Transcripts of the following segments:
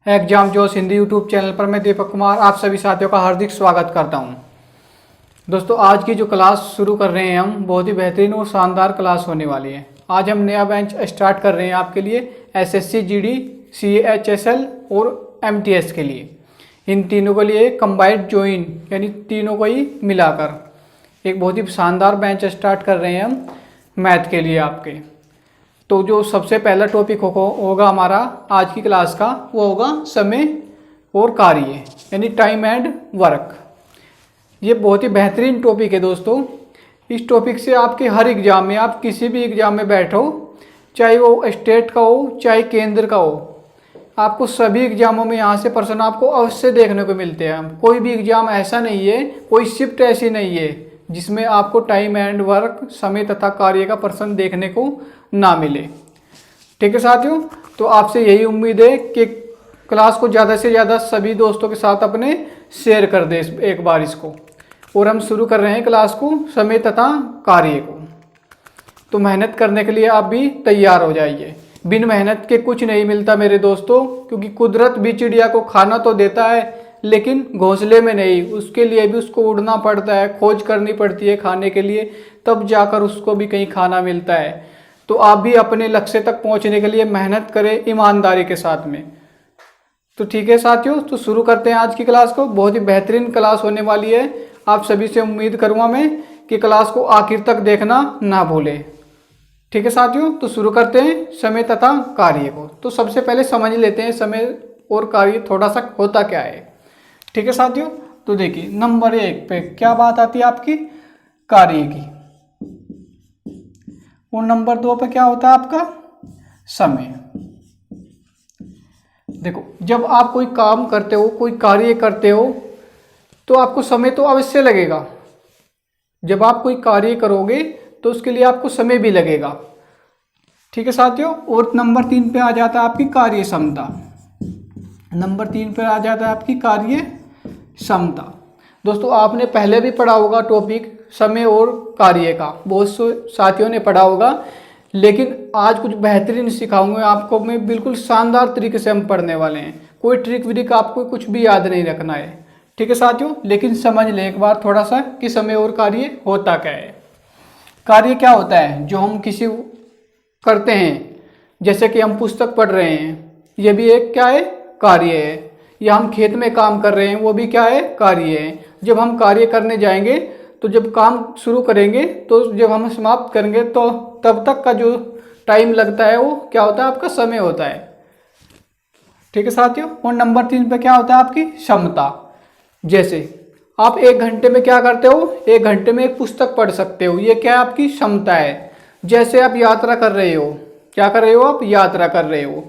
Exam जोश Hindi YouTube channel पर मैं दीपक कुमार आप सभी साथियों का हार्दिक स्वागत करता हूं। दोस्तों, आज की जो क्लास शुरू कर रहे हैं हम बहुत ही बेहतरीन और शानदार क्लास होने वाली है। आज हम नया बेंच स्टार्ट कर रहे हैं आपके लिए एसएससी, जीडी, सीएचएसएल और एमटीएस के लिए। इन तीनों के लिए कंबाइंड ज्वाइन यानी तीनों को ही मिलाकर एक बहुत ही शानदार बेंच स्टार्ट कर रहे हैं हम मैथ के लिए आपके। तो जो सबसे पहला टॉपिक होगा हमारा आज की क्लास का, वो होगा समय और कार्य यानी टाइम एंड वर्क। ये बहुत ही बेहतरीन टॉपिक है दोस्तों। इस टॉपिक से आपके हर एग्जाम में, आप किसी भी एग्जाम में बैठो, चाहे वो स्टेट का हो चाहे केंद्र का हो, आपको सभी एग्जामों में यहाँ से प्रश्न आपको अवश्य देखने को मिलते हैं। कोई भी एग्जाम ऐसा नहीं है, कोई शिफ्ट ऐसी नहीं है जिसमें आपको टाइम एंड वर्क, समय तथा कार्य का प्रश्न देखने को ना मिले। ठीक है साथियों, तो आपसे यही उम्मीद है कि क्लास को ज़्यादा से ज़्यादा सभी दोस्तों के साथ अपने शेयर कर दे एक बार इसको। और हम शुरू कर रहे हैं क्लास को समय तथा कार्य को। तो मेहनत करने के लिए आप भी तैयार हो जाइए। बिन मेहनत के कुछ नहीं मिलता मेरे दोस्तों, क्योंकि कुदरत भी चिड़िया को खाना तो देता है लेकिन घोंसले में नहीं। उसके लिए भी उसको उड़ना पड़ता है, खोज करनी पड़ती है खाने के लिए, तब जाकर उसको भी कहीं खाना मिलता है। तो आप भी अपने लक्ष्य तक पहुंचने के लिए मेहनत करें ईमानदारी के साथ में। तो ठीक है साथियों, तो शुरू करते हैं आज की क्लास को। बहुत ही बेहतरीन क्लास होने वाली है। आप सभी से उम्मीद करूँगा मैं कि क्लास को आखिर तक देखना ना भूलें। ठीक है साथियों, तो शुरू करते हैं समय तथा कार्य को। तो सबसे पहले समझ लेते हैं समय और कार्य थोड़ा सा होता क्या है। ठीक है साथियों, तो देखिए नंबर 1 पे क्या बात आती है आपकी, कार्य की। और नंबर 2 पे क्या होता है आपका, समय। देखो, जब आप कोई काम करते हो, कोई कार्य करते हो, तो आपको समय तो अवश्य लगेगा। जब आप कोई कार्य करोगे तो उसके लिए आपको समय भी लगेगा। ठीक है साथियों, और नंबर 3 पे आ जाता है आपकी कार्य क्षमता। नंबर 3 पे आ जाता है आपकी कार्य क्षमता। दोस्तों, आपने पहले भी पढ़ा होगा टॉपिक समय और कार्य का, बहुत से साथियों ने पढ़ा होगा, लेकिन आज कुछ बेहतरीन सिखाऊंगा आपको मैं। बिल्कुल शानदार तरीके से हम पढ़ने वाले हैं। कोई ट्रिक व्रिक आपको कुछ भी याद नहीं रखना है। ठीक है साथियों, लेकिन समझ लें एक बार थोड़ा सा कि समय और कार्य होता क्या है। कार्य क्या होता है, जो हम किसी करते हैं, जैसे कि हम पुस्तक पढ़ रहे हैं, ये भी एक क्या है, कार्य है। या हम खेत में काम कर रहे हैं, वो भी क्या है, कार्य है। जब हम कार्य करने जाएंगे, तो जब काम शुरू करेंगे, तो जब हम समाप्त करेंगे, तो तब तक का जो टाइम लगता है वो क्या होता है, आपका समय होता है। ठीक है साथियों, और नंबर 3 पे क्या होता है, आपकी क्षमता। जैसे आप 1 घंटे में क्या करते हो, 1 घंटे में एक पुस्तक पढ़ सकते हो, ये क्या आपकी क्षमता है। जैसे आप यात्रा कर रहे हो, क्या कर रहे हो, आप यात्रा कर रहे हो,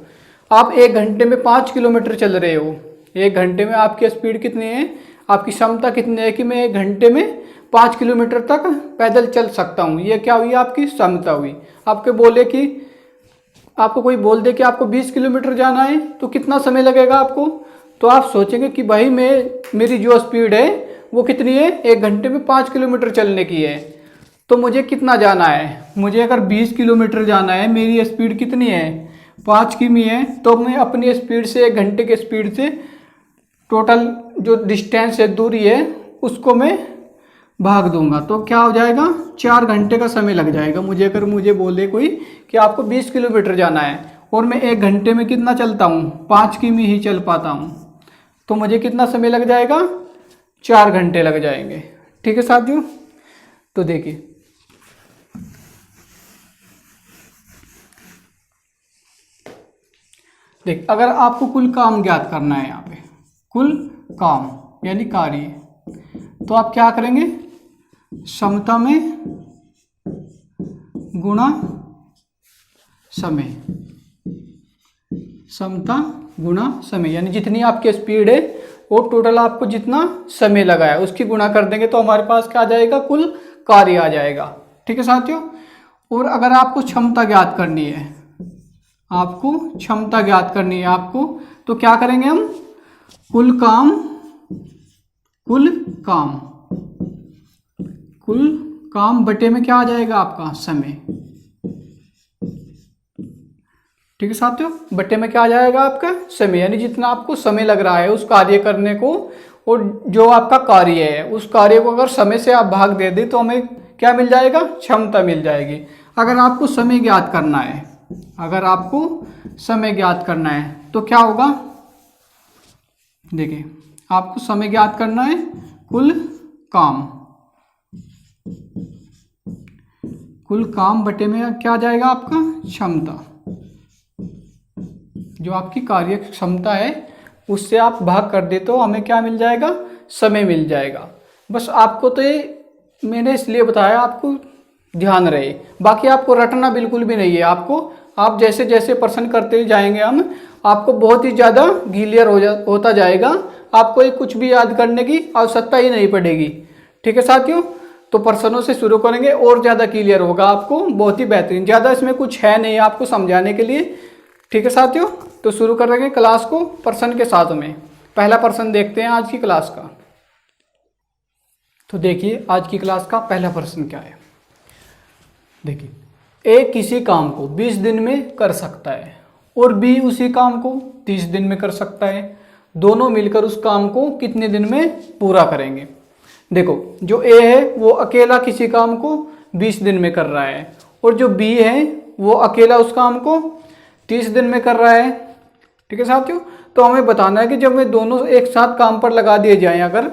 आप 1 घंटे में 5 किलोमीटर चल रहे हो। 1 घंटे में आपकी स्पीड कितनी है, आपकी क्षमता कितनी है कि मैं 1 घंटे में 5 किलोमीटर तक पैदल चल सकता हूँ। ये क्या हुई, आपकी क्षमता हुई। आपको कोई बोल दे कि आपको 20 किलोमीटर जाना है, तो कितना समय लगेगा आपको, तो आप सोचेंगे कि भाई मेरी जो स्पीड है वो कितनी है, 1 घंटे में 5 किलोमीटर चलने की है, तो मुझे कितना जाना है। मुझे अगर 20 किलोमीटर जाना है, मेरी स्पीड कितनी है, 5 किमी है, तो मैं अपनी स्पीड से 1 घंटे की स्पीड से टोटल जो डिस्टेंस है, दूरी है, उसको मैं भाग दूंगा, तो क्या हो जाएगा, 4 घंटे का समय लग जाएगा मुझे। अगर मुझे बोले कोई कि आपको 20 किलोमीटर जाना है और मैं 1 घंटे में कितना चलता हूँ, 5 किमी ही चल पाता हूँ, तो मुझे कितना समय लग जाएगा, 4 घंटे लग जाएंगे। ठीक है साथियों, तो देखिए अगर आपको कुल काम ज्ञात करना है, यहाँ पे कुल काम यानी कार्य, तो आप क्या करेंगे, क्षमता में गुणा समय। क्षमता गुणा समय यानी जितनी आपकी स्पीड है और टोटल आपको जितना समय लगा है उसकी गुणा कर देंगे, तो हमारे पास क्या आ जाएगा, कुल कार्य आ जाएगा। ठीक है साथियों, और अगर आपको क्षमता ज्ञात करनी है, आपको क्षमता ज्ञात करनी है आपको, तो क्या करेंगे हम, कुल काम बटे में क्या आ जाएगा, आपका समय। ठीक है साथियों, बट्टे में क्या आ जाएगा आपका समय, यानी जितना आपको समय लग रहा है उस कार्य करने को, और जो आपका कार्य है उस कार्य को अगर समय से आप भाग दे दें तो हमें क्या मिल जाएगा, क्षमता मिल जाएगी। अगर आपको समय ज्ञात करना है, अगर आपको समय ज्ञात करना है तो क्या होगा, देखिए आपको समय ज्ञात करना है, कुल काम बटे में क्या आ जाएगा आपका क्षमता, जो आपकी कार्य क्षमता है उससे आप भाग कर दे तो हमें क्या मिल जाएगा, समय मिल जाएगा। बस आपको तो ये मैंने इसलिए बताया आपको ध्यान रहे, बाकी आपको रटना बिल्कुल भी नहीं है। आप जैसे जैसे प्रश्न करते जाएंगे हम, आपको बहुत ही ज़्यादा क्लियर होता जाएगा, आपको ये कुछ भी याद करने की आवश्यकता ही नहीं पड़ेगी। ठीक है साथियों, तो प्रश्नों से शुरू करेंगे और ज़्यादा क्लियर होगा आपको, बहुत ही बेहतरीन, ज़्यादा इसमें कुछ है नहीं आपको समझाने के लिए। ठीक है साथियों, तो शुरू करेंगे क्लास को प्रश्न के साथ में। पहला प्रश्न देखते हैं आज की क्लास का। तो देखिए आज की क्लास का पहला प्रश्न क्या है। देखिए, ए किसी काम को 20 दिन में कर सकता है और बी उसी काम को 30 दिन में कर सकता है। दोनों मिलकर उस काम को कितने दिन में पूरा करेंगे। देखो, जो ए है वो अकेला किसी काम को 20 दिन में कर रहा है और जो बी है वो अकेला उस काम को 30 दिन में कर रहा है। ठीक है साथियों, तो हमें बताना है कि जब वे दोनों एक साथ काम पर लगा दिए जाएं अगर,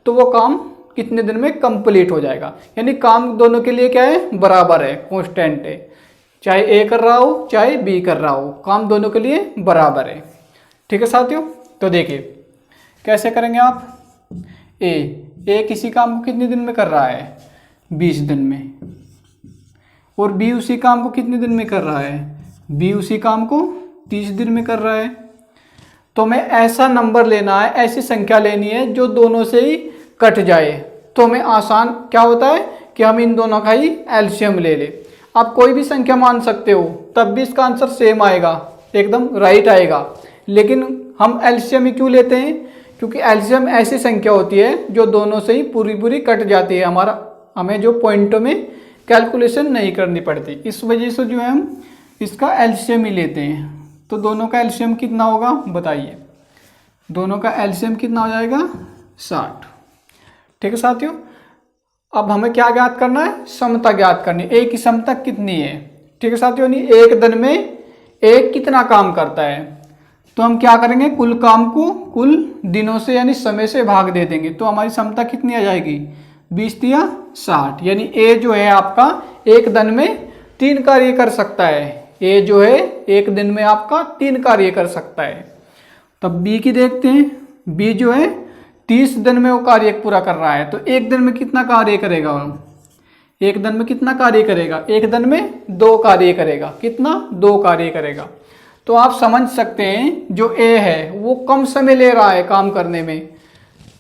तो वो काम कितने दिन में कंप्लीट हो जाएगा। यानी काम दोनों के लिए क्या है, बराबर है, कांस्टेंट है, चाहे ए कर रहा हो चाहे बी कर रहा हो, काम दोनों के लिए बराबर है। ठीक है साथियों, तो देखिए कैसे करेंगे आप। ए किसी काम को कितने दिन में कर रहा है, 20 दिन में, और बी उसी काम को कितने दिन में कर रहा है, बी उसी काम को 30 दिन में कर रहा है। तो हमें ऐसा नंबर लेना है, ऐसी संख्या लेनी है जो दोनों से ही कट जाए। तो हमें आसान क्या होता है कि हम इन दोनों का ही एलसीएम ले लें। आप कोई भी संख्या मान सकते हो, तब भी इसका आंसर सेम आएगा, एकदम राइट आएगा। लेकिन हम एलसीएम ही क्यों लेते हैं, क्योंकि एलसीएम ऐसी संख्या होती है जो दोनों से ही पूरी कट जाती है, हमें जो पॉइंटों में कैलकुलेशन नहीं करनी पड़ती। इस वजह से जो है हम इसका एलसीएम ही लेते हैं। तो दोनों का एलसीएम कितना होगा बताइए, दोनों का एलसीएम कितना हो जाएगा, 60। ठीक है साथियों, अब हमें क्या ज्ञात करना है, समता ज्ञात करनी है। ए की समता कितनी है। ठीक है साथियों, यानी एक दिन में एक कितना काम करता है। तो हम क्या करेंगे, कुल काम को कुल दिनों से यानी समय से भाग दे देंगे, तो हमारी समता कितनी आ जाएगी, 20 या 60। यानी ए जो है आपका एक दिन में 3 कार्य कर सकता है। ए जो है एक दिन में आपका 3 कार्य कर सकता है। तब बी की देखते हैं, बी जो है 30 दिन में वो कार्य पूरा कर रहा है। तो एक दिन में कितना कार्य करेगा, एक दिन में कितना कार्य करेगा, एक दिन में 2 कार्य करेगा। कितना, 2 कार्य करेगा। तो आप समझ सकते हैं जो ए है वो कम समय ले रहा है काम करने में।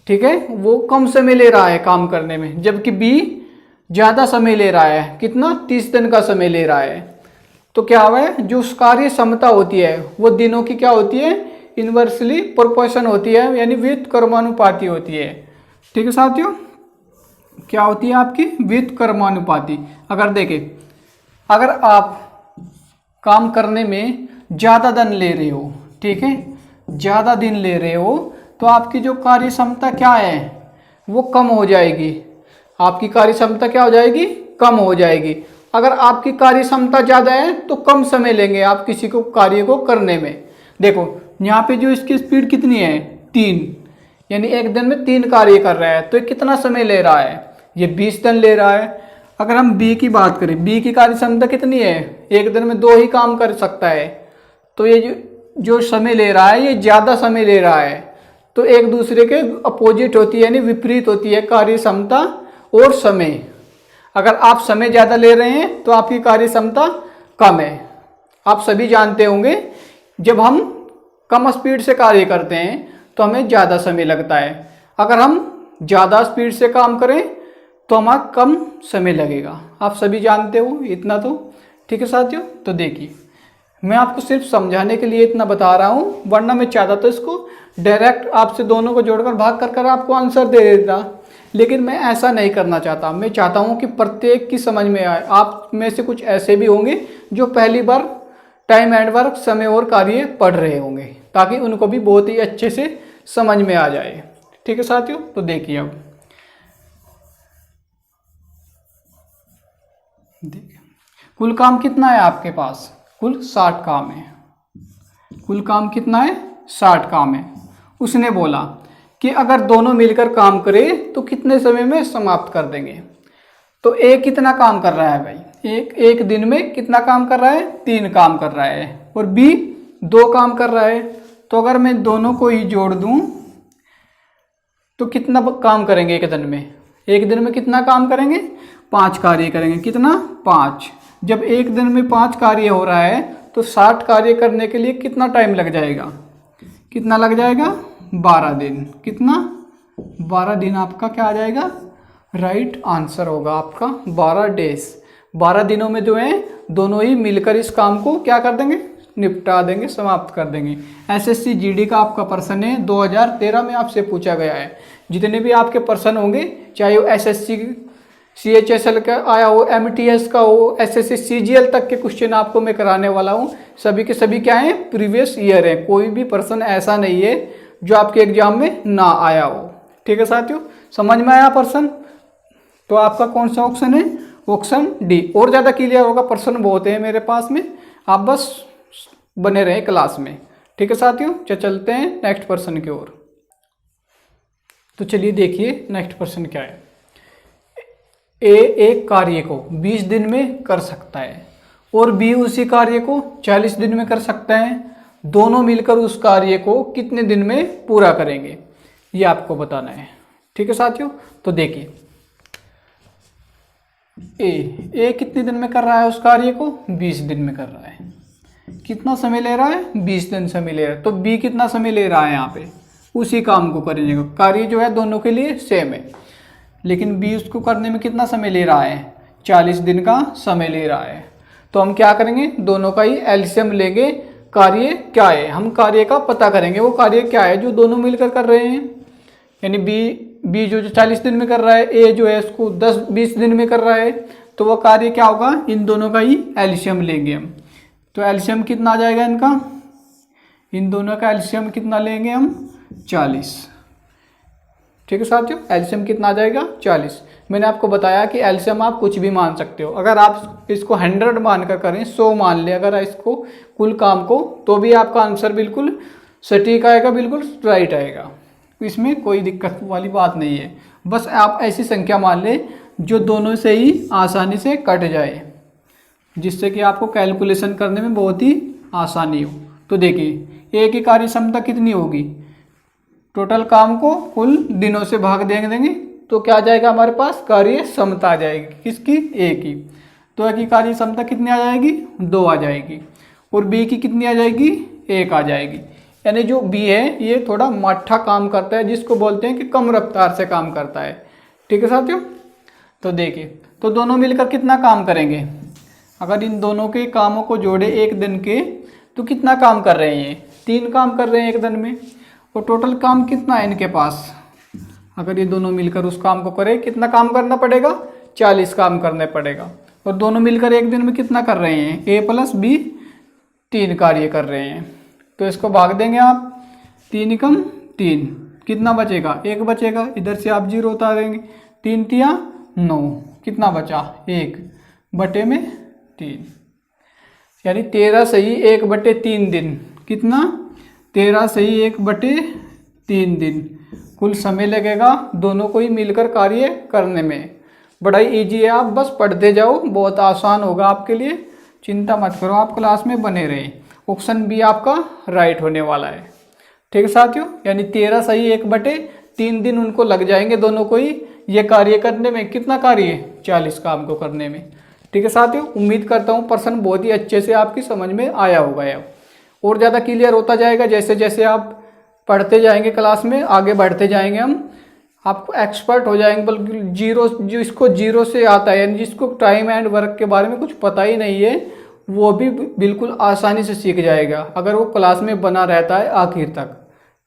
ठीक है, वो कम समय ले रहा है काम करने में, जबकि बी ज़्यादा समय ले रहा है। कितना, 30 दिन का समय ले रहा है। तो क्या हुआ है, जो कार्य क्षमता होती है वो दिनों की क्या होती है, इन्वर्सली प्रोपोर्शन होती है, यानी व्युत्क्रमानुपाती होती है। ठीक है साथियों, क्या होती है आपकी, व्युत्क्रमानुपाती। अगर देखें, अगर आप काम करने में ज़्यादा दिन ले रहे हो, ठीक है, ज़्यादा दिन ले रहे हो, तो आपकी जो कार्य क्षमता क्या है वो कम हो जाएगी। आपकी कार्य क्षमता क्या हो जाएगी, कम हो जाएगी। अगर आपकी कार्य क्षमता ज़्यादा है तो कम समय लेंगे आप किसी को कार्य को करने में। देखो यहाँ पे जो इसकी स्पीड कितनी है, 3, यानी एक दिन में 3 कार्य कर रहा है। तो ये कितना समय ले रहा है, ये 20 दिन ले रहा है। अगर हम बी की बात करें, बी की कार्य क्षमता कितनी है, एक दिन में 2 ही काम कर सकता है। तो ये जो समय ले रहा है ये ज़्यादा समय ले रहा है। तो एक दूसरे के अपोजिट होती है, यानी विपरीत होती है कार्य क्षमता और समय। अगर आप समय ज़्यादा ले रहे हैं तो आपकी कार्य क्षमता कम है। आप सभी जानते होंगे जब हम कम स्पीड से कार्य करते हैं तो हमें ज़्यादा समय लगता है, अगर हम ज़्यादा स्पीड से काम करें तो हमारा कम समय लगेगा। आप सभी जानते हो इतना तो। ठीक है साथियों, तो देखिए मैं आपको सिर्फ समझाने के लिए इतना बता रहा हूँ, वरना मैं चाहता तो इसको डायरेक्ट आपसे दोनों को जोड़कर भाग कर आपको आंसर दे देता, लेकिन मैं ऐसा नहीं करना चाहता। मैं चाहता हूँ कि प्रत्येक की समझ में आए। आप में से कुछ ऐसे भी होंगे जो पहली बार टाइम एंड वर्क, समय और कार्य पढ़ रहे होंगे, ताकि उनको भी बहुत ही अच्छे से समझ में आ जाए। ठीक है साथियों, तो देखिए अब देखिए कुल काम कितना है आपके पास, कुल 60 काम है। कुल काम कितना है, 60 काम है। उसने बोला कि अगर दोनों मिलकर काम करें तो कितने समय में समाप्त कर देंगे। तो ए कितना काम कर रहा है भाई, एक दिन में कितना काम कर रहा है, 3 काम कर रहा है, और बी 2 काम कर रहा है। तो अगर मैं दोनों को ही जोड़ दूं तो कितना काम करेंगे एक दिन में, एक दिन में कितना काम करेंगे, 5 कार्य करेंगे। कितना, 5। जब एक दिन में 5 कार्य हो रहा है तो 60 कार्य करने के लिए कितना टाइम लग जाएगा, कितना लग जाएगा, 12 दिन। कितना, 12 दिन आपका क्या आ जाएगा, राइट आंसर होगा आपका 12 डेज। 12 दिनों में जो है दोनों ही मिलकर इस काम को क्या कर देंगे, निपटा देंगे, समाप्त कर देंगे। एसएससी जीडी का आपका प्रश्न है, 2013 में आपसे पूछा गया है। जितने भी आपके प्रश्न होंगे, चाहे वो एसएससी सीएचएसएल का आया हो, एमटीएस का हो, एसएससी सीजीएल तक के क्वेश्चन आपको मैं कराने वाला हूँ। सभी के सभी क्या है, प्रीवियस ईयर है। कोई भी प्रश्न ऐसा नहीं है जो आपके एग्जाम में ना आया हो। ठीक है साथियों, समझ में आया प्रश्न? तो आपका कौन सा ऑप्शन है, ऑप्शन डी। और ज़्यादा क्लियर होगा, प्रश्न बहुत है मेरे पास में, आप बस बने रहें क्लास में। ठीक है साथियों, चलते हैं नेक्स्ट प्रश्न की ओर। तो चलिए देखिए नेक्स्ट प्रश्न क्या है। ए एक कार्य को 20 दिन में कर सकता है और बी उसी कार्य को 40 दिन में कर सकता है। दोनों मिलकर उस कार्य को कितने दिन में पूरा करेंगे, ये आपको बताना है। ठीक है साथियों, तो देखिए ए कितने दिन में कर रहा है उस कार्य को, 20 दिन में कर रहा है। कितना समय ले रहा है, 20 दिन समय ले रहा है। तो बी कितना समय ले रहा है यहाँ पे, उसी काम को करने को। कार्य जो है दोनों के लिए सेम है, लेकिन बी उसको करने में कितना समय ले रहा है, 40 दिन का समय ले रहा है। तो हम क्या करेंगे, दोनों का ही एलसीएम लेंगे। कार्य क्या है, हम कार्य का पता करेंगे, वो कार्य क्या है जो दोनों मिलकर कर रहे हैं। यानी बी जो 40 दिन में कर रहा है, ए जो है उसको 10-20 दिन में कर रहा है। तो वो कार्य क्या होगा, इन दोनों का ही एलसीएम लेंगे हम। तो एलसीएम कितना आ जाएगा इनका, इन दोनों का एलसीएम कितना लेंगे हम, 40। ठीक है साथियों, एलसीएम कितना आ जाएगा, 40। मैंने आपको बताया कि एलसीएम आप कुछ भी मान सकते हो। अगर आप इसको 100 मानकर करें, 100 मान ले अगर इसको कुल काम को, तो भी आपका आंसर बिल्कुल सटीक आएगा, बिल्कुल राइट आएगा। इसमें कोई दिक्कत वाली बात नहीं है। बस आप ऐसी संख्या मान लें जो दोनों से ही आसानी से कट जाए, जिससे कि आपको कैलकुलेशन करने में बहुत ही आसानी हो। तो देखिए ए की कार्य क्षमता कितनी होगी, टोटल काम को कुल दिनों से भाग देंगे तो क्या आ जाएगा हमारे पास, कार्य क्षमता आ जाएगी। किसकी, ए की। तो ए की कार्य क्षमता कितनी आ जाएगी, 2 आ जाएगी। और बी की कितनी आ जाएगी, 1 आ जाएगी। यानी जो बी है ये थोड़ा मट्ठा काम करता है, जिसको बोलते हैं कि कम रफ्तार से काम करता है। ठीक है साथियों, तो देखिए तो दोनों मिलकर कितना काम करेंगे। अगर इन दोनों के कामों को जोड़े एक दिन के, तो कितना काम कर रहे हैं, 3 काम कर रहे हैं एक दिन में। और टोटल काम कितना है इनके पास, अगर ये दोनों मिलकर उस काम को करें, कितना काम करना पड़ेगा, 40 काम करने पड़ेगा। और दोनों मिलकर एक दिन में कितना कर रहे हैं, ए प्लस बी 3 कार्य कर रहे हैं। तो इसको भाग देंगे आप, 3 एकम 3, कितना बचेगा, 1 बचेगा। इधर से आप 0 उतारेंगे, 3 तिया 9, कितना बचा, 1 बटे में 3, यानी 13 सही 1 बटे 3 दिन। कितना, 13 सही 1 बटे 3 दिन कुल समय लगेगा दोनों को ही मिलकर कार्य करने में। बड़ा ही ईजी है, आप बस पढ़ते जाओ, बहुत आसान होगा आपके लिए। चिंता मत करो, आप क्लास में बने रहें। ऑप्शन बी आपका राइट होने वाला है। ठीक है साथियों, यानी 13 सही 1 बटे 3 दिन उनको लग जाएंगे दोनों को ही ये कार्य करने में। कितना कार्य, 40 काम को करने में। ठीक है साथियों, उम्मीद करता हूँ प्रश्न बहुत ही अच्छे से आपकी समझ में आया होगा। अब और ज़्यादा क्लियर होता जाएगा जैसे जैसे आप पढ़ते जाएंगे, क्लास में आगे बढ़ते जाएंगे, हम आप एक्सपर्ट हो जाएंगे। बल्कि जीरो, जिसको जीरो से आता है, यानी जिसको टाइम एंड वर्क के बारे में कुछ पता ही नहीं है, वो भी बिल्कुल आसानी से सीख जाएगा अगर वो क्लास में बना रहता है आखिर तक।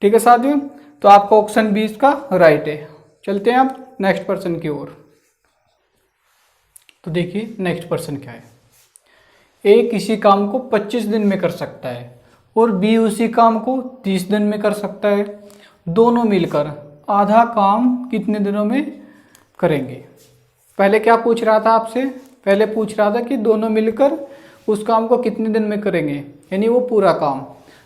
ठीक है साथियों, तो आपका ऑप्शन बी इसका राइट है। चलते हैं आप नेक्स्ट पर्सन की ओर। तो देखिए नेक्स्ट पर्सन क्या है। ए किसी काम को 25 दिन में कर सकता है और बी उसी काम को 30 दिन में कर सकता है। दोनों मिलकर आधा काम कितने दिनों में करेंगे? पहले क्या पूछ रहा था आपसे? पहले पूछ रहा था कि दोनों मिलकर उस काम को कितने दिन में करेंगे, यानी वो पूरा काम।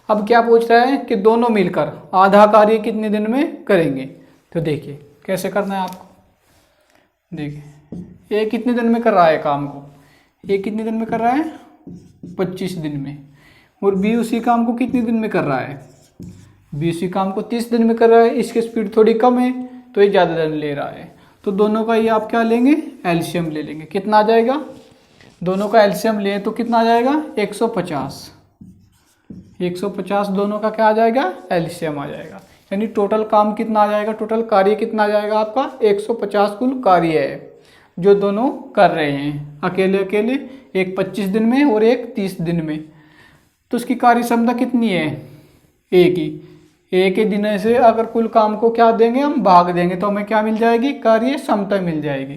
अब क्या पूछ रहा है कि दोनों मिलकर आधा कार्य कितने दिन में करेंगे। तो देखिए कैसे करना है आपको। देखिए ए कितने दिन में कर रहा है काम को? ए कितने दिन में कर रहा है? 25 दिन में। और बी उसी काम को कितने दिन में कर रहा है? बी उसी काम को 30 दिन में कर रहा है। इसकी स्पीड थोड़ी कम है तो ये ज़्यादा दिन ले रहा है। तो दोनों का ये आप क्या लेंगे? एलसीएम ले लेंगे। कितना आ जाएगा? दोनों का एलसीएम ले तो कितना आ जाएगा? 150। 150 दोनों का क्या आ जाएगा? एलसीएम आ जाएगा। यानी टोटल काम कितना आ जाएगा? टोटल कार्य कितना आ जाएगा आपका? 150 कुल कार्य है जो दोनों कर रहे हैं, अकेले अकेले, एक 25 दिन में और एक 30 दिन में। तो उसकी कार्य क्षमता कितनी है? एक ही। एक ही दिन से अगर कुल काम को क्या देंगे हम? भाग देंगे तो हमें क्या मिल जाएगी? कार्य क्षमता मिल जाएगी।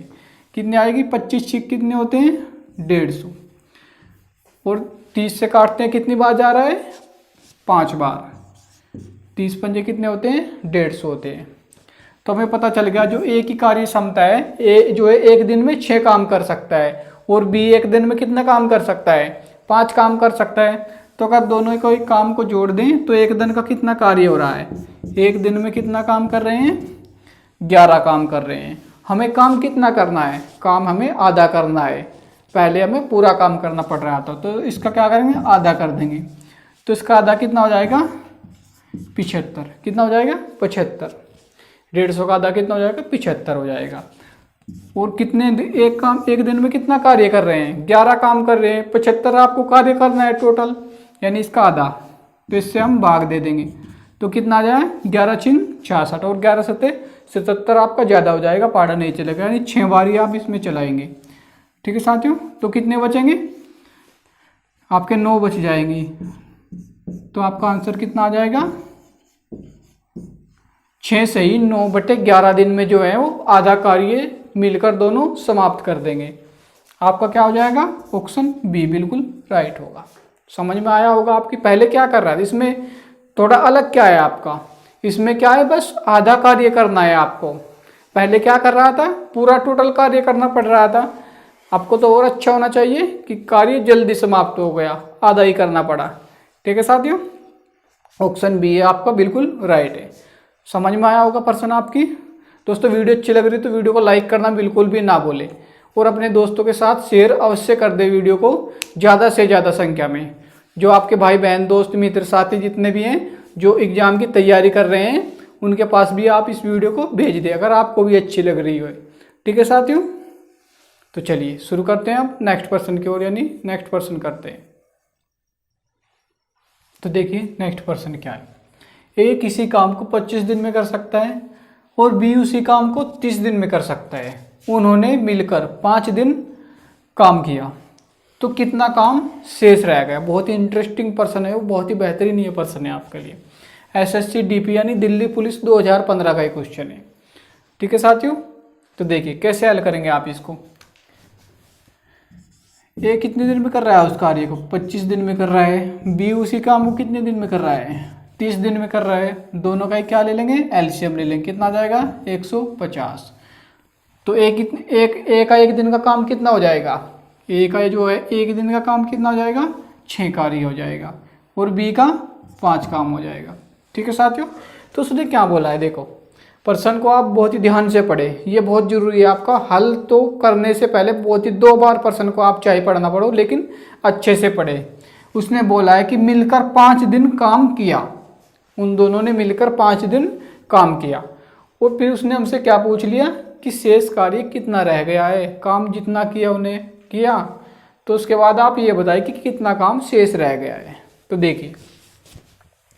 कितनी आएगी? 25 छिक कितने होते हैं? 150। और 30 से काटते हैं कितनी बार जा रहा है? 5 बार। 30 पंजे कितने होते हैं? 150 होते हैं। तो हमें पता चल गया जो ए की कार्य क्षमता है, ए जो है एक दिन में 6 काम कर सकता है और बी एक दिन में कितना काम कर सकता है? 5 काम कर सकता है। तो अगर दोनों को एक काम को जोड़ दें तो एक दिन का कितना कार्य हो रहा है? एक दिन में कितना काम कर रहे हैं? 11 काम कर रहे हैं। हमें काम कितना करना है? काम हमें आधा करना है। पहले हमें पूरा काम करना पड़ रहा था, तो इसका क्या करेंगे? आधा कर देंगे। तो इसका आधा कितना हो जाएगा? 75। कितना हो जाएगा? 75। 150 का आधा कितना हो जाएगा? 75 हो जाएगा। और कितने एक दिन में कितना कार्य कर रहे हैं? 11 काम कर रहे हैं। 75 आपको कार्य करना है टोटल, यानी इसका आधा। तो इससे हम भाग दे देंगे तो कितना आ जाए? 11 छिन 66 और 11 सत्ते 77 आपका ज़्यादा हो जाएगा, पाड़ा नहीं चलेगा, यानी 6 बारी आप इसमें चलाएंगे। ठीक है साथियों, तो कितने बचेंगे? आपके 9 बच जाएंगी। तो आपका आंसर कितना आ जाएगा? 6 से ही 9/11 दिन में जो है वो आधा कार्य मिलकर दोनों समाप्त कर देंगे। आपका क्या हो जाएगा? ऑप्शन बी बिल्कुल राइट होगा। समझ में आया होगा आपकी। पहले क्या कर रहा था, इसमें थोड़ा अलग क्या है आपका? इसमें क्या है? बस आधा कार्य करना है आपको। पहले क्या कर रहा था? पूरा टोटल कार्य करना पड़ रहा था। आपको तो और अच्छा होना चाहिए कि कार्य जल्दी समाप्त हो गया, आधा ही करना पड़ा। ठीक है साथियों, ऑप्शन बी है आपका बिल्कुल राइट है। समझ में आया होगा प्रश्न आपकी। दोस्तों वीडियो अच्छी लग रही है तो वीडियो को लाइक करना बिल्कुल भी ना भूलें और अपने दोस्तों के साथ शेयर अवश्य कर दे वीडियो को ज़्यादा से ज़्यादा संख्या में। जो आपके भाई बहन दोस्त मित्र साथी जितने भी हैं जो एग्ज़ाम की तैयारी कर रहे हैं उनके पास भी आप इस वीडियो को भेज दें अगर आपको भी अच्छी लग रही हो। ठीक है साथियों, तो चलिए शुरू करते हैं अब नेक्स्ट पर्सन की ओर, यानी नेक्स्ट पर्सन करते हैं। तो देखिए नेक्स्ट पर्सन क्या है। ए किसी काम को 25 दिन में कर सकता है और बी उसी काम को 30 दिन में कर सकता है। उन्होंने मिलकर 5 दिन काम किया तो कितना काम शेष रह गया। बहुत ही इंटरेस्टिंग पर्सन है वो, बहुत ही बेहतरीन ये पर्सन है आपके लिए। एसएससी डीपी यानी दिल्ली पुलिस 2015 का एक क्वेश्चन है। ठीक है साथियों, तो देखिए कैसे हल करेंगे आप इसको। ए कितने दिन में कर रहा है उस कार्य को? 25 दिन में कर रहा है। बी उसी काम को कितने दिन में कर रहा है? 30 दिन में कर रहा है। दोनों का क्या ले लेंगे? एलसीएम ले लेंगे। कितना आ जाएगा? 150। तो एक का एक दिन का काम कितना हो जाएगा? ए का जो है एक दिन का काम कितना हो जाएगा? 6 कार्य हो जाएगा और बी का 5 काम हो जाएगा। ठीक है साथियों, तो उसने क्या बोला है देखो, प्रश्न को आप बहुत ही ध्यान से पढ़े, ये बहुत जरूरी है। आपका हल तो करने से पहले बहुत ही 2 बार प्रश्न को आप चाहे पढ़ना पड़ो लेकिन अच्छे से पढ़े। उसने बोला है कि मिलकर 5 दिन काम किया, उन दोनों ने मिलकर 5 दिन काम किया और फिर उसने हमसे क्या पूछ लिया कि शेष कार्य कितना रह गया है। काम जितना किया उन्हें किया, तो उसके बाद आप ये बताइए कि कितना काम शेष रह गया है। तो देखिए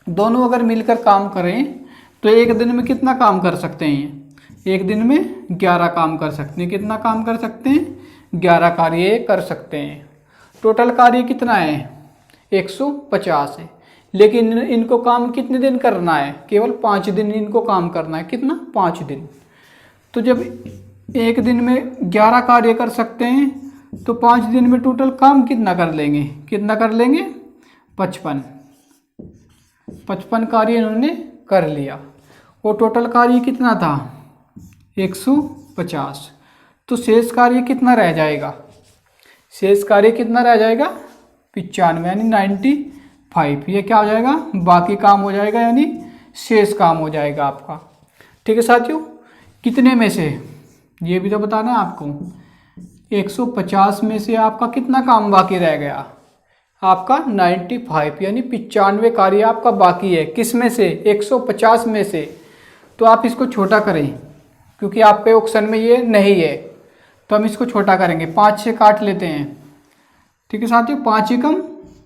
दोनों अगर मिलकर काम करें तो एक दिन में कितना काम कर सकते हैं? एक दिन में 11 काम कर सकते हैं। कितना काम कर सकते हैं? 11 कार्य कर सकते हैं। टोटल कार्य कितना है? 150 है। लेकिन इनको काम कितने दिन करना है? केवल 5 दिन इनको काम करना है। कितना? 5 दिन। तो जब एक दिन में 11 कार्य कर सकते हैं तो 5 दिन में टोटल काम कितना कर लेंगे, कितना कर लेंगे 55 कार्य इन्होंने कर लिया। और टोटल कार्य कितना था 150। तो शेष कार्य कितना रह जाएगा, शेष कार्य कितना रह जाएगा 95 यानी 95। ये क्या हो जाएगा, बाकी काम हो जाएगा यानी शेष काम हो जाएगा आपका। ठीक है साथियों, कितने में से ये भी तो बताना है आपको। 150 में से आपका कितना काम बाकी रह गया, आपका 95 यानी 95 कार्य आपका बाकी है। किस में से, 150 में से। तो आप इसको छोटा करें क्योंकि आपके ऑप्शन में ये नहीं है, तो हम इसको छोटा करेंगे। 5 से काट लेते हैं। ठीक है साथियों, 5 ही कम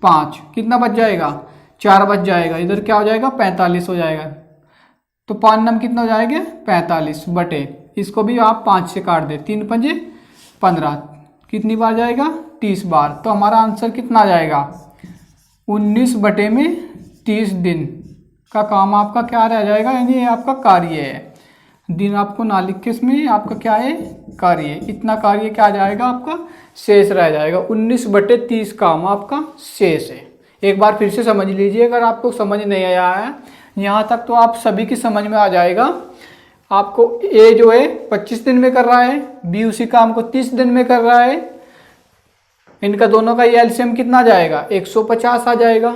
5 कितना बच जाएगा, 4 बच जाएगा। इधर क्या हो जाएगा 45 हो जाएगा। तो 5 नम कितना हो जाएगा 45 बटे, इसको भी आप 5 से काट दें। 3 पंजे 15, कितनी बार जाएगा 30 बार। तो हमारा आंसर कितना आ जाएगा 19 बटे में 30 दिन का काम आपका क्या रह जाएगा, यानी ये आपका कार्य है। दिन आपको ना लिख के इसमें आपका क्या है कार्य, इतना कार्य क्या आ जाएगा आपका शेष रह जाएगा। 19 बटे 30 काम आपका शेष है। एक बार फिर से समझ लीजिए, अगर आपको समझ नहीं आया है यहाँ तक तो आप सभी की समझ में आ जाएगा। आपको ए जो है 25 दिन में कर रहा है, बी उसी काम को 30 दिन में कर रहा है। इनका दोनों का ये एलसीएम कितना आ जाएगा 150 आ जाएगा।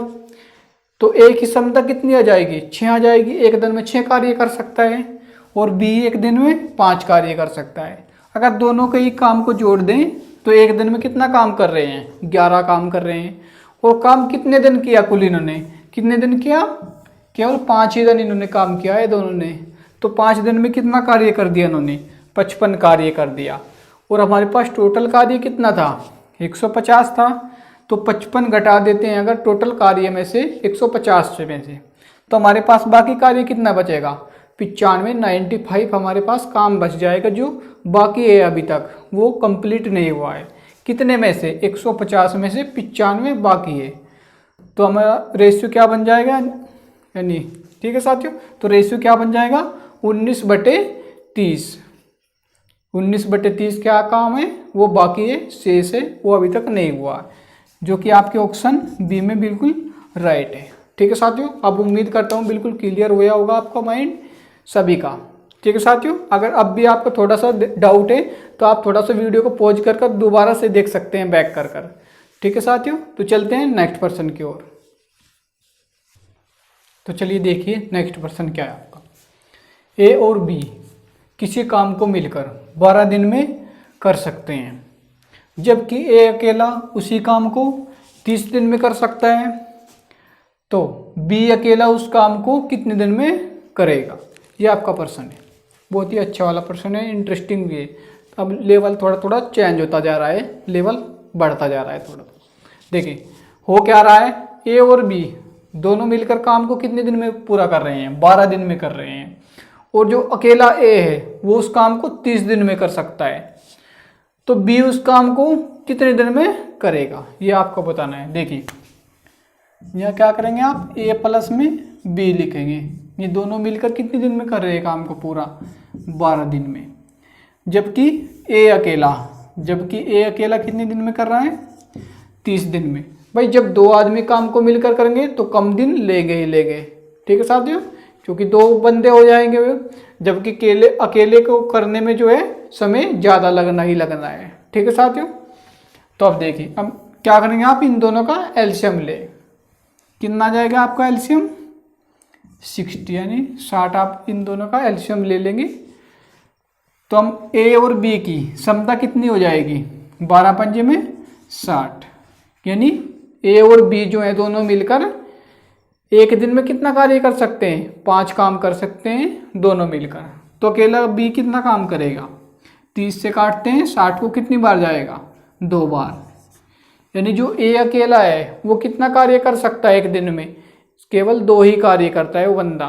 तो ए की क्षमता कितनी आ जाएगी 6 आ जाएगी। एक दिन में 6 कार्य कर सकता है और बी एक दिन में 5 कार्य कर सकता है। अगर दोनों के ही काम को जोड़ दें तो एक दिन में कितना काम कर रहे हैं 11 काम कर रहे हैं। और काम कितने दिन किया कुल इन्होंने, कितने दिन किया, केवल 5 ही दिन इन्होंने काम किया है दोनों ने। तो 5 दिन में कितना कार्य कर दिया इन्होंने 55 कार्य कर दिया। और हमारे पास टोटल कार्य कितना था 150 था। तो 55 घटा देते हैं अगर टोटल कार्य में से 150 में से, तो हमारे पास बाकी कार्य कितना बचेगा 95 95 हमारे पास काम बच जाएगा जो बाकी है अभी तक वो कंप्लीट नहीं हुआ है। कितने में से 150 में से 95 बाकी है। तो हमारा रेशियो क्या बन जाएगा यानी, ठीक है साथियों, तो रेशियो क्या बन जाएगा 19 बटे 30। 19 बटे 30 क्या काम है वो बाकी है, शेष है वो अभी तक नहीं हुआ, जो कि आपके ऑप्शन बी में बिल्कुल राइट है। ठीक है साथियों, अब उम्मीद करता हूँ बिल्कुल क्लियर हुआ होगा आपका माइंड सभी का। ठीक है साथियों, अगर अब भी आपको थोड़ा सा डाउट है तो आप थोड़ा सा वीडियो को पॉज कर दोबारा से देख सकते हैं बैक कर। ठीक है साथियों, तो चलते हैं नेक्स्ट पर्सन की ओर। तो चलिए देखिए नेक्स्ट पर्सन क्या है आपका। ए और बी किसी काम को मिलकर 12 दिन में कर सकते हैं, जबकि ए अकेला उसी काम को 30 दिन में कर सकता है। तो बी अकेला उस काम को कितने दिन में करेगा, ये आपका प्रश्न है। बहुत ही अच्छा वाला प्रश्न है, इंटरेस्टिंग भी है। अब लेवल थोड़ा थोड़ा चेंज होता जा रहा है, लेवल बढ़ता जा रहा है थोड़ा। देखिए हो क्या रहा है, ए और बी दोनों मिलकर काम को कितने दिन में पूरा कर रहे हैं 12 दिन में कर रहे हैं। और जो अकेला ए है वो उस काम को 30 दिन में कर सकता है। तो बी उस काम को कितने दिन में करेगा ये आपको बताना है। देखिए यहाँ क्या करेंगे आप ए प्लस में बी लिखेंगे, ये दोनों मिलकर कितने दिन में कर रहे हैं काम को पूरा 12 दिन में। जबकि ए अकेला कितने दिन में कर रहा है 30 दिन में। भाई जब 2 आदमी काम को मिलकर करेंगे तो कम दिन लेंगे ही लेंगे। ठीक है साथियों, क्योंकि 2 बंदे हो जाएंगे वे, जबकि अकेले को करने में जो है समय ज़्यादा लगना ही लगना है। ठीक है साथियों, तो अब देखिए अब क्या करेंगे आप इन दोनों का एलसीएम ले, कितना आ जाएगा आपका एलसीएम 60 यानी 60। आप इन दोनों का एलसीएम ले लेंगे तो हम ए और बी की क्षमता कितनी हो जाएगी 12 पंजे में 60, यानी ए और बी जो है दोनों मिलकर एक दिन में कितना कार्य कर सकते हैं 5 काम कर सकते हैं दोनों मिलकर। तो अकेला बी कितना काम करेगा 30 से काटते हैं 60 को कितनी बार जाएगा 2 बार, यानी जो ए अकेला है वो कितना कार्य कर सकता है एक दिन में, केवल 2 ही कार्य करता है वो बंदा,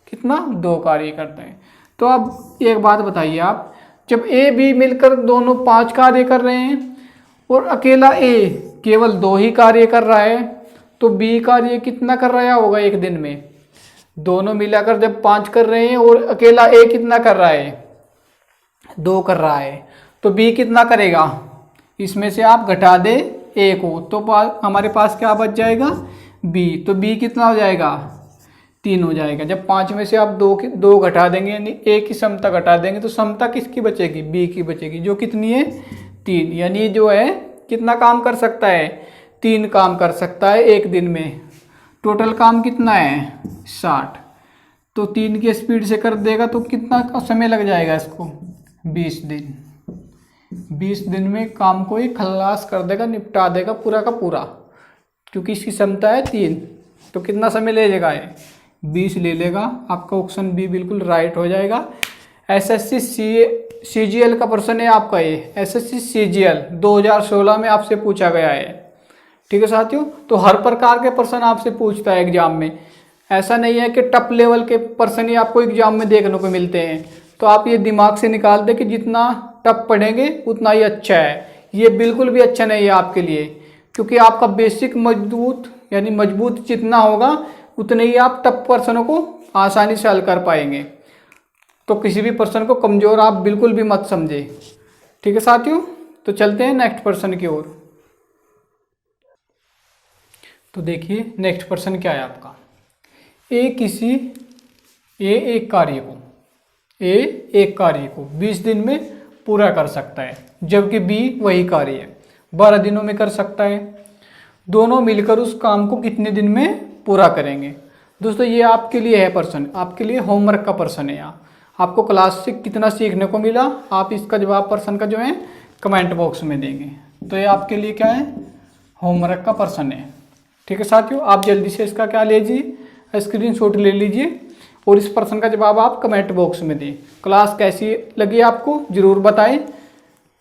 कितना 2 कार्य करता है। तो अब एक बात बताइए आप, जब ए बी मिलकर दोनों 5 कार्य कर रहे हैं और अकेला ए केवल 2 ही कार्य कर रहा है, तो बी कार्य कितना कर रहा होगा एक दिन में। दोनों मिलाकर जब 5 कर रहे हैं और अकेला ए कितना कर रहा है 2 कर रहा है, तो बी कितना करेगा इसमें से आप घटा दे ए को, तो हमारे पास क्या बच जाएगा, बी। तो बी कितना हो जाएगा, 3 हो जाएगा। जब 5 में से आप दो घटा देंगे यानी ए की समता घटा देंगे तो समता किसकी बचेगी, बी की बचेगी, जो कितनी है, 3। यानी जो है कितना काम कर सकता है, 3 काम कर सकता है एक दिन में। टोटल काम कितना है, 60। तो 3 की स्पीड से कर देगा तो कितना समय लग जाएगा इसको, 20 दिन। 20 दिन में काम को ही खल्लास कर देगा, निपटा देगा पूरा का पूरा, क्योंकि इसकी क्षमता है 3। तो कितना समय ले लेगा ये, 20 ले लेगा। आपका ऑप्शन बी बिल्कुल राइट हो जाएगा। एसएससी सीजीएल का प्रश्न है आपका ये, एसएससी सीजीएल 2016 में आपसे पूछा गया है। ठीक है साथियों, तो हर प्रकार के प्रश्न आपसे पूछता है एग्जाम में। ऐसा नहीं है कि टॉप लेवल के प्रश्न ही आपको एग्जाम में देखने को मिलते हैं। तो आप ये दिमाग से निकाल दें कि जितना टफ पढ़ेंगे उतना ही अच्छा है। ये बिल्कुल भी अच्छा नहीं है आपके लिए, क्योंकि आपका बेसिक मजबूत यानी मजबूत जितना होगा उतने ही आप टफ प्रश्नों को आसानी से हल कर पाएंगे। तो किसी भी प्रश्न को कमज़ोर आप बिल्कुल भी मत समझे। ठीक है साथियों, तो चलते हैं नेक्स्ट प्रश्न की ओर। तो देखिए नेक्स्ट प्रश्न क्या है आपका, एक कार्य को 20 दिन में पूरा कर सकता है, जबकि बी वही कार्य 12 दिनों में कर सकता है। दोनों मिलकर उस काम को कितने दिन में पूरा करेंगे। दोस्तों ये आपके लिए है प्रश्न, आपके लिए होमवर्क का प्रश्न है। यहाँ आपको क्लास से कितना सीखने को मिला, आप इसका जवाब प्रश्न का जो है कमेंट बॉक्स में देंगे। तो ये आपके लिए क्या है, होमवर्क का प्रश्न है। ठीक है साथियों, आप जल्दी से इसका क्या लीजिए, स्क्रीनशॉट ले लीजिए और इस प्रश्न का जवाब आप कमेंट बॉक्स में दें। क्लास कैसी लगी आपको ज़रूर बताएं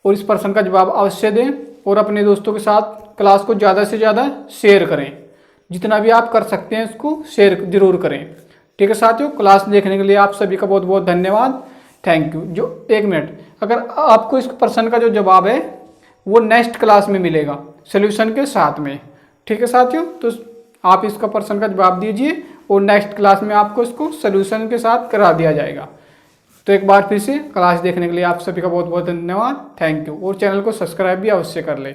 और इस प्रश्न का जवाब अवश्य दें और अपने दोस्तों के साथ क्लास को ज़्यादा से ज़्यादा शेयर करें। जितना भी आप कर सकते हैं उसको शेयर जरूर करें। ठीक है साथियों, क्लास देखने के लिए आप सभी का बहुत बहुत धन्यवाद, थैंक यू। जो 1 मिनट, अगर आपको इस प्रश्न का जो जवाब है वो नेक्स्ट क्लास में मिलेगा सोल्यूशन के साथ में। ठीक है साथियों, तो आप इसका प्रश्न का जवाब दीजिए और नेक्स्ट क्लास में आपको इसको सोल्यूशन के साथ करा दिया जाएगा। तो एक बार फिर से क्लास देखने के लिए आप सभी का बहुत बहुत धन्यवाद, थैंक यू। और चैनल को सब्सक्राइब भी अवश्य कर लें।